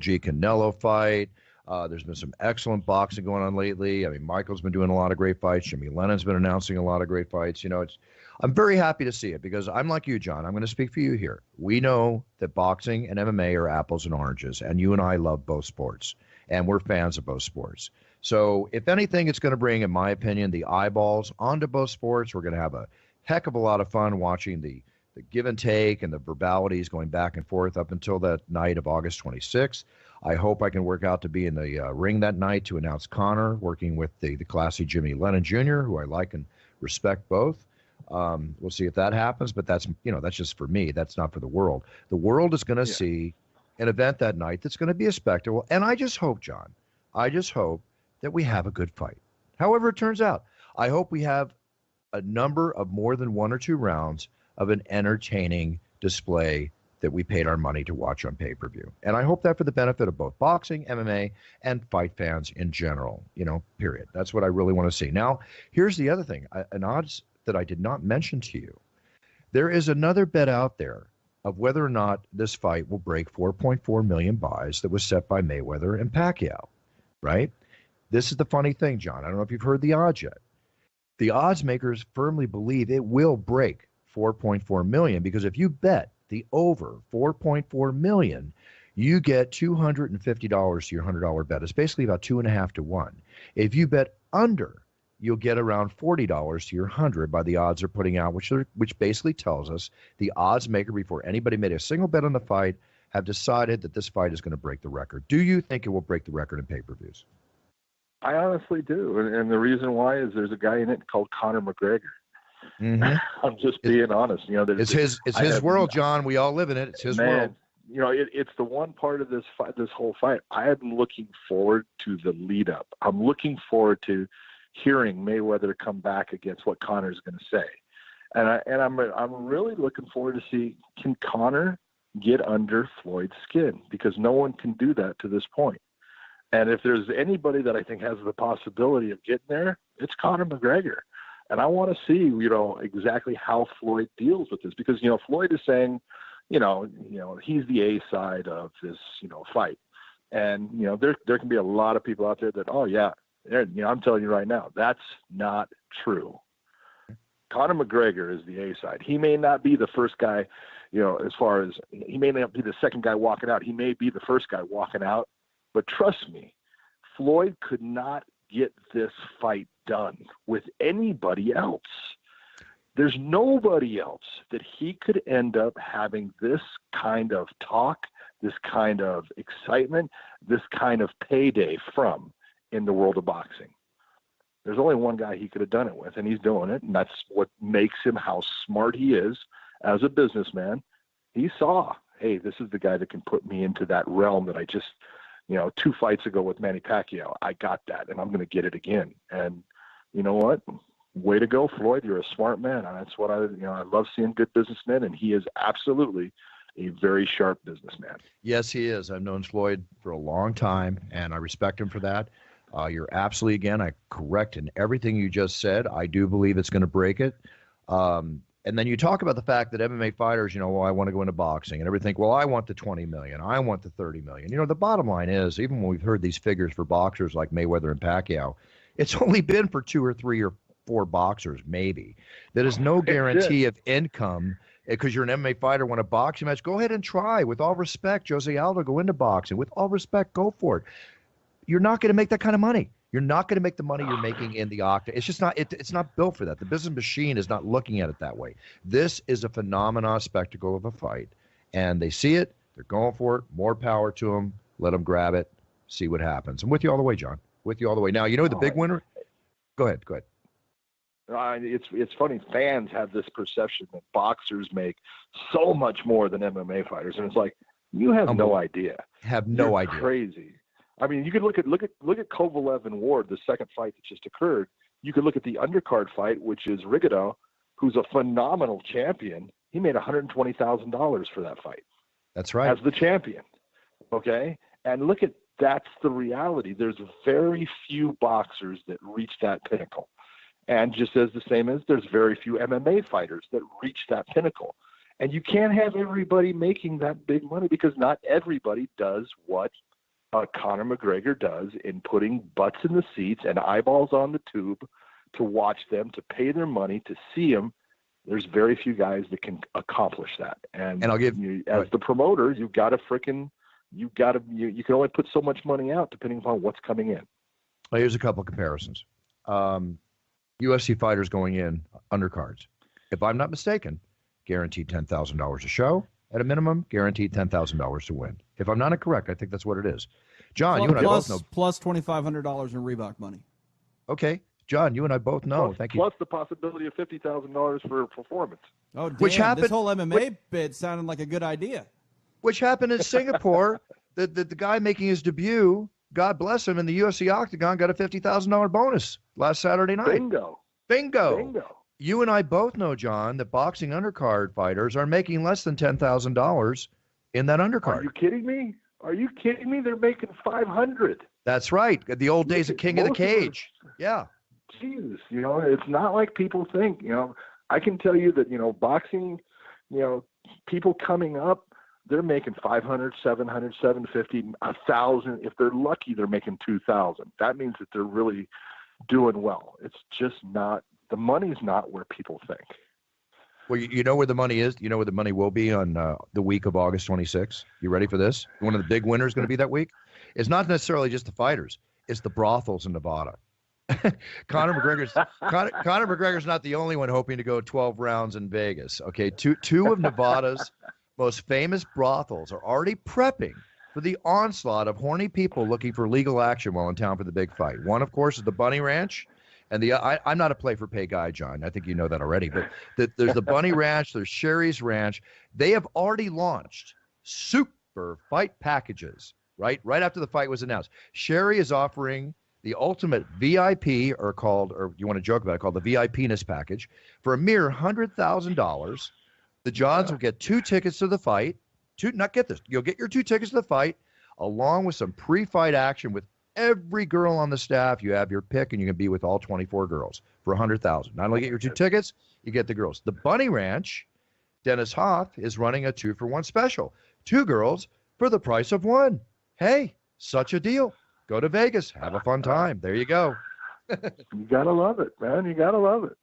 G Canelo fight. There's been some excellent boxing going on lately. I mean, Michael's been doing a lot of great fights. Jimmy Lennon's been announcing a lot of great fights. I'm very happy to see it because I'm like you, John. I'm going to speak for you here. We know that boxing and MMA are apples and oranges, and you and I love both sports, and we're fans of both sports. So if anything, it's going to bring, in my opinion, the eyeballs onto both sports. We're going to have a heck of a lot of fun watching the give and take and the verbalities going back and forth up until that night of August 26th. I hope I can work out to be in the ring that night to announce Conor, working with the classy Jimmy Lennon Jr., who I like and respect both. We'll see if that happens, but that's just for me. That's not for the world. The world is going to see an event that night that's going to be a spectacle. And I just hope, John, that we have a good fight. However it turns out, I hope we have a number of more than one or two rounds of an entertaining display that we paid our money to watch on pay-per-view. And I hope that for the benefit of both boxing, MMA, and fight fans in general, period. That's what I really want to see. Now, here's the other thing, an odds that I did not mention to you. There is another bet out there of whether or not this fight will break 4.4 million buys that was set by Mayweather and Pacquiao, right? This is the funny thing, John. I don't know if you've heard the odds yet. The odds makers firmly believe it will break 4.4 million because if you bet the over 4.4 million, you get $250 to your $100 bet. It's basically about 2.5 to 1. If you bet under, you'll get around $40 to your 100 by the odds they're putting out, which basically tells us the odds maker, before anybody made a single bet on the fight, have decided that this fight is going to break the record. Do you think it will break the record in pay-per-views? I honestly do, and the reason why is there's a guy in it called Conor McGregor. Mm-hmm. I'm just being honest. It's his world, John. We all live in it. It's his world. It's the one part of this whole fight. I am looking forward to the lead up. I'm looking forward to hearing Mayweather come back against what Conor's going to say, and I'm really looking forward to see, can Conor get under Floyd's skin, because no one can do that to this point. And if there's anybody that I think has the possibility of getting there, it's Conor McGregor. And I want to see, exactly how Floyd deals with this, because, Floyd is saying, he's the A side of this, fight. And, there can be a lot of people out there that, oh yeah, I'm telling you right now, that's not true. Conor McGregor is the A side. He may not be the first guy, as far as he may not be the second guy walking out. He may be the first guy walking out, but trust me, Floyd could not get this fight done with anybody else. There's nobody else that he could end up having this kind of talk, this kind of excitement, this kind of payday from in the world of boxing. There's only one guy he could have done it with, and he's doing it, and that's what makes him how smart he is as a businessman. He saw, hey, this is the guy that can put me into that realm that I just, 2 fights ago with Manny Pacquiao, I got that, and I'm going to get it again. And you know what? Way to go, Floyd. You're a smart man. And that's what I love seeing good businessmen, and he is absolutely a very sharp businessman. Yes, he is. I've known Floyd for a long time, and I respect him for that. You're absolutely, again, correct in everything you just said. I do believe it's going to break it. And then you talk about the fact that MMA fighters, well, I want to go into boxing, and everything. Well, I want the 20 million. I want the 30 million. The bottom line is, even when we've heard these figures for boxers like Mayweather and Pacquiao, it's only been for 2 or 3 or 4 boxers, maybe. That is no guarantee of income. Because you're an MMA fighter, want a boxing match, go ahead and try. With all respect, Jose Aldo, go into boxing. With all respect, go for it. You're not going to make that kind of money. You're not going to make the money you're making in the octagon. It's just not. It's not built for that. The business machine is not looking at it that way. This is a phenomenon spectacle of a fight, and they see it. They're going for it. More power to them. Let them grab it. See what happens. I'm with you all the way, John. With you all the way. Now, the big winner. Go ahead. It's funny. Fans have this perception that boxers make so much more than MMA fighters, and it's like, you have no idea. You're idea. Crazy. I mean, you could look at Kovalev and Ward, the second fight that just occurred. You could look at the undercard fight, which is Rigondeaux, who's a phenomenal champion. He made $120,000 for that fight. That's right. As the champion. Okay? And look at, that's the reality. There's very few boxers that reach that pinnacle. And just as the same as there's very few MMA fighters that reach that pinnacle. And you can't have everybody making that big money because not everybody does what Conor McGregor does in putting butts in the seats and eyeballs on the tube to watch them, to pay their money, to see them. There's very few guys that can accomplish that. And I'll give you, as the promoter, you can only put so much money out depending upon what's coming in. Well, here's a couple of comparisons. UFC fighters going in undercards, if I'm not mistaken, guaranteed $10,000 a show at a minimum, guaranteed $10,000 to win. If I'm not incorrect, I think that's what it is. John, you and I both know. Plus $2,500 in Reebok money. Okay. John, you and I both know. Thank you. Plus the possibility of $50,000 for performance. Oh, damn. Which happened, this whole MMA bit sounded like a good idea. Which happened in Singapore. The guy making his debut, God bless him, in the UFC Octagon got a $50,000 bonus last Saturday night. Bingo. You and I both know, John, that boxing undercard fighters are making less than $10,000 in that undercard. Are you kidding me? They're making $500. That's right. The old days of King of the Cage. Yeah. Jesus, it's not like people think. I can tell you that boxing, people coming up, they're making 500, 700, 750, 1,000. If they're lucky, they're making 2,000. That means that they're really doing well. It's just not, the money's not where people think. Well, you know where the money is? You know where the money will be on the week of August 26th? You ready for this? One of the big winners going to be that week? It's not necessarily just the fighters. It's the brothels in Nevada. Conor McGregor's not the only one hoping to go 12 rounds in Vegas. Okay, two of Nevada's most famous brothels are already prepping for the onslaught of horny people looking for legal action while in town for the big fight. One, of course, is the Bunny Ranch. And I'm not a play-for-pay guy, John. I think you know that already. But there's the Bunny Ranch. There's Sherry's Ranch. They have already launched super fight packages, right after the fight was announced. Sherry is offering the ultimate VIP, or you want to joke about it, called the VIP-ness package, for a mere $100,000. The Johns will get 2 tickets to the fight. You'll get your 2 tickets to the fight, along with some pre-fight action with every girl on the staff. You have your pick, and you can be with all 24 girls for $100,000. Not only get your 2 tickets, you get the girls. The Bunny Ranch, Dennis Hoff is running a 2-for-1 special. 2 girls for the price of 1. Hey, such a deal. Go to Vegas. Have a fun time. There you go. You got to love it, man. You got to love it.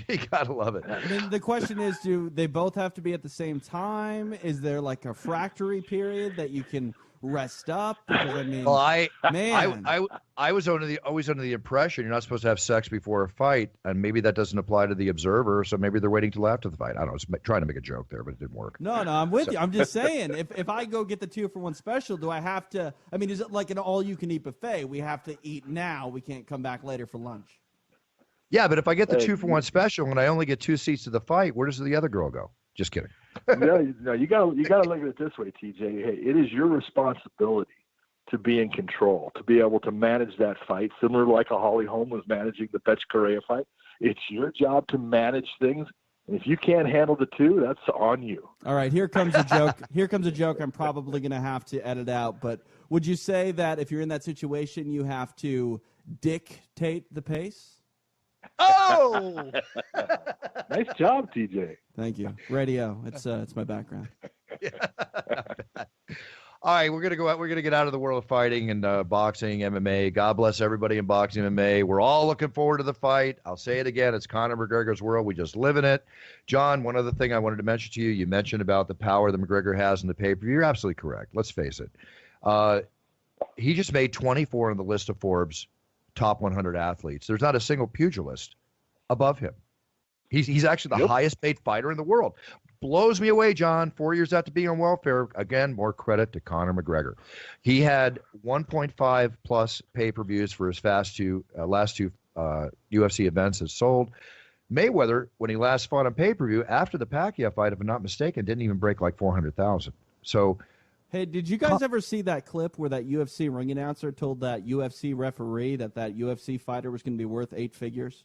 You got to love it. I mean, the question is, do they both have to be at the same time? Is there like a refractory period that you can rest up? Because, I mean, well, I was always under the impression you're not supposed to have sex before a fight, and maybe that doesn't apply to the observer, so maybe they're waiting till after the fight. I don't know. I was trying to make a joke there, but it didn't work. No, I'm with you. I'm just saying, if I go get the 2-for-1 special, do I have to? I mean, is it like an all-you-can-eat buffet? We have to eat now. We can't come back later for lunch. Yeah, but if I get the 2-for-1 special and I only get 2 seats to the fight, where does the other girl go? Just kidding. No, you got to look at it this way, TJ. Hey, it is your responsibility to be in control, to be able to manage that fight, similar to like a Holly Holm was managing the Betch Correa fight. It's your job to manage things. And if you can't handle the 2, that's on you. All right, here comes a joke. Here comes a joke I'm probably going to have to edit out. But would you say that if you're in that situation, you have to dictate the pace? Oh! Nice job, TJ. Thank you. Radio. It's my background. All right, we're gonna get out of the world of fighting and boxing, MMA. God bless everybody in boxing, MMA. We're all looking forward to the fight. I'll say it again. It's Conor McGregor's world. We just live in it. John, one other thing I wanted to mention to you. You mentioned about the power that McGregor has in the pay-per-view. You're absolutely correct. Let's face it. He just made 24 on the list of Forbes top 100 athletes. There's not a single pugilist above him. He's actually the highest paid fighter in the world. Blows me away, John. 4 years after being on welfare, again, more credit to Conor McGregor. He had 1.5 plus pay-per-views for his last two UFC events has sold. Mayweather, when he last fought on pay-per-view after the Pacquiao fight, if I'm not mistaken, didn't even break like 400,000. So, hey, did you guys ever see that clip where that UFC ring announcer told that UFC referee that UFC fighter was going to be worth 8 figures?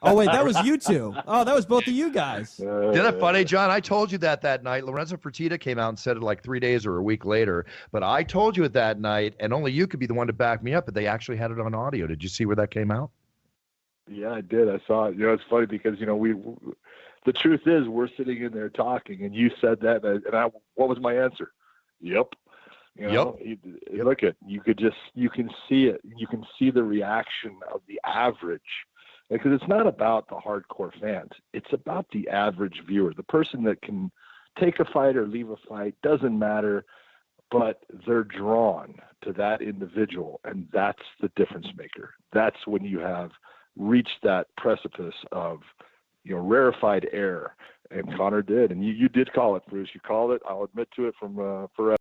Oh, wait, that was you two. Oh, that was both of you guys. Isn't that funny, John? I told you that night. Lorenzo Fertitta came out and said it like 3 days or a week later. But I told you it that night, and only you could be the one to back me up. But they actually had it on audio. Did you see where that came out? Yeah, I did. I saw it. It's funny because, the truth is, we're sitting in there talking, and you said that, and what was my answer? Yep. Look at, you can see it. You can see the reaction of the average, because it's not about the hardcore fans. It's about the average viewer, the person that can take a fight or leave a fight, doesn't matter, but they're drawn to that individual, and that's the difference maker. That's when you have reached that precipice of, rarefied air, and Conor did, and you did call it, Bruce. You called it. I'll admit to it from forever.